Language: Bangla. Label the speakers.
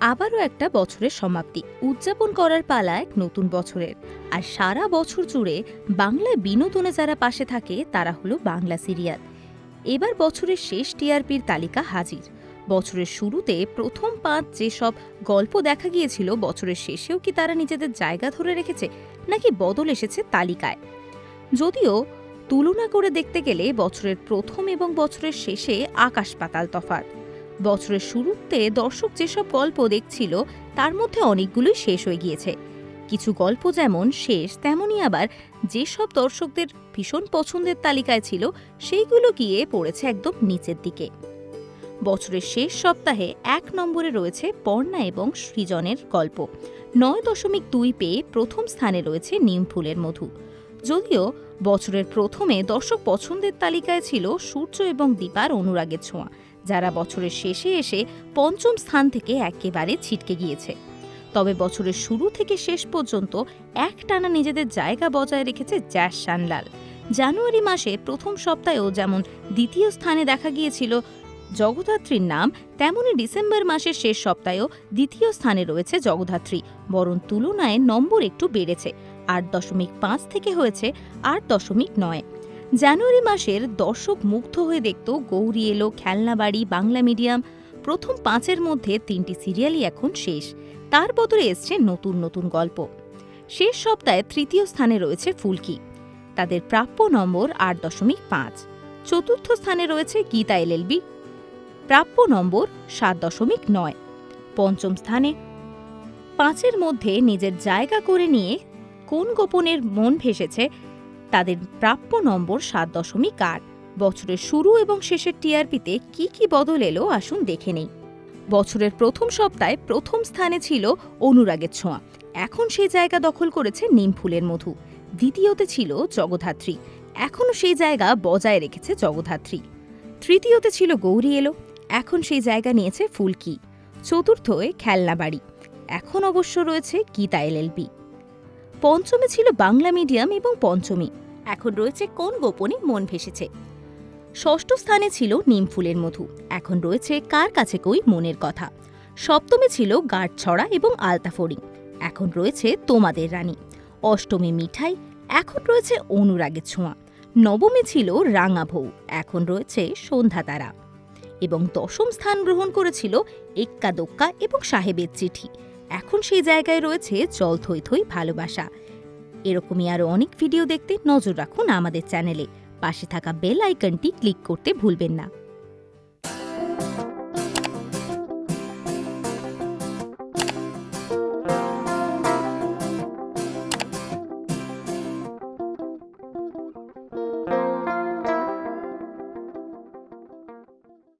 Speaker 1: আবারও একটা বছরের সমাপ্তি উদযাপন করার পালা এক নতুন বছরের। আর সারা বছর জুড়ে বাংলায় বিনোদনে যারা পাশে থাকে তারা হলো বাংলা সিরিয়াল। এবার বছরের শেষ টিআরপির তালিকা হাজির। বছরের শুরুতে প্রথম ৫ যেসব গল্প দেখা গিয়েছিল, বছরের শেষেও কি তারা নিজেদের জায়গা ধরে রেখেছে নাকি বদল এসেছে তালিকায়? যদিও তুলনা করে দেখতে গেলে বছরের প্রথম এবং বছরের শেষে আকাশ পাতাল তফাৎ। বছরের শুরুতে দর্শক যেসব গল্প দেখছিল তার মধ্যে অনেকগুলোই শেষ হয়ে গিয়েছে। কিছু গল্প যেমন শেষ, তেমনই আবার যেসব দর্শকদের ভীষণ পছন্দের তালিকায় ছিল সেইগুলো গিয়ে পড়েছে একদম নিচের দিকে। বছরের শেষ সপ্তাহে ১ নম্বরে রয়েছে পর্ণা এবং সৃজনের গল্প। ৯.২ পেয়ে প্রথম স্থানে রয়েছে নিমফুলের মধু। যদিও বছরের প্রথমে দর্শক পছন্দের তালিকায় ছিল সূর্য এবং দীপার অনুরাগের ছোঁয়া, যারা বছরের শেষে এসে পঞ্চম স্থান থেকে একেবারে ছিটকে গিয়েছে। তবে বছরের শুরু থেকে শেষ পর্যন্ত একটানা নিজেদের জায়গা বজায় রেখেছে জ্যাস শানলাল। জানুয়ারি মাসে প্রথম সপ্তাহেও যেমন দ্বিতীয় স্থানে দেখা গিয়েছিল জগদ্ধাত্রীর নাম, তেমনি ডিসেম্বর মাসের শেষ সপ্তাহেও দ্বিতীয় স্থানে রয়েছে জগদ্ধাত্রী, বরং তুলনায় নম্বর একটু বেড়েছে। ৮.৫ থেকে হয়েছে ৮.৯। জানুয়ারি মাসের দর্শক মুগ্ধ হয়ে দেখত গৌরী এলো, খেলনাবাড়ি, বাংলা মিডিয়াম। প্রথম ৫-এর মধ্যে ৩টি সিরিয়ালই এখন শেষ, তার বদলে এসছে নতুন নতুন গল্প। শেষ সপ্তাহে তৃতীয় স্থানে রয়েছে ফুলকি, তাদের প্রাপ্য নম্বর ৮.৫। চতুর্থ স্থানে রয়েছে গীতা এলএলবি, প্রাপ্য নম্বর ৭.৯। পঞ্চম স্থানে ৫-এর মধ্যে নিজের জায়গা করে নিয়ে কোন গোপনের মন ভেসেছে, তাদের প্রাপ্য নম্বর ৭.৮। বছরের শুরু এবং শেষের টিআরপিতে কি কি বদল এলো আসুন দেখে নেই। বছরের প্রথম সপ্তাহে প্রথম স্থানে ছিল অনুরাগের ছোঁয়া, এখন সেই জায়গা দখল করেছে নিমফুলের মধু। দ্বিতীয়তে ছিল জগদ্ধাত্রী, এখনও সেই জায়গা বজায় রেখেছে জগদ্ধাত্রী। তৃতীয়তে ছিল গৌরী এলো, এখন সেই জায়গা নিয়েছে ফুলকি। চতুর্থে খেলনাবাড়ি, এখন অবশ্য রয়েছে গীতা এলএলবি। পঞ্চমে ছিল বাংলা মিডিয়াম এবং পঞ্চমী, এখন রয়েছে কোন গোপনে মন ভেসেছে। ষষ্ঠ স্থানে ছিল নিমফুলের মধু, এখন রয়েছে কার কাছে কই মনের কথা। সপ্তমে ছিল গাঁটছড়া এবং আলতাফড়িং, এখন রয়েছে তোমাদের রানী। অষ্টমী মিঠাই, এখন রয়েছে অনুরাগের ছোঁয়া। নবমী ছিল রাঙা বউ, এখন রয়েছে সন্ধ্যা তারা। এবং দশম স্থান গ্রহণ করেছিল এক্কা দোক্কা এবং সাহেবের চিঠি, এখন সেই জায়গায় রয়েছে জল থই থই ভালোবাসা। এরকমই আরও অনেক ভিডিও দেখতে নজর রাখুন আমাদের চ্যানেলে। পাশে থাকা বেল আইকনটি ক্লিক করতে ভুলবেন না।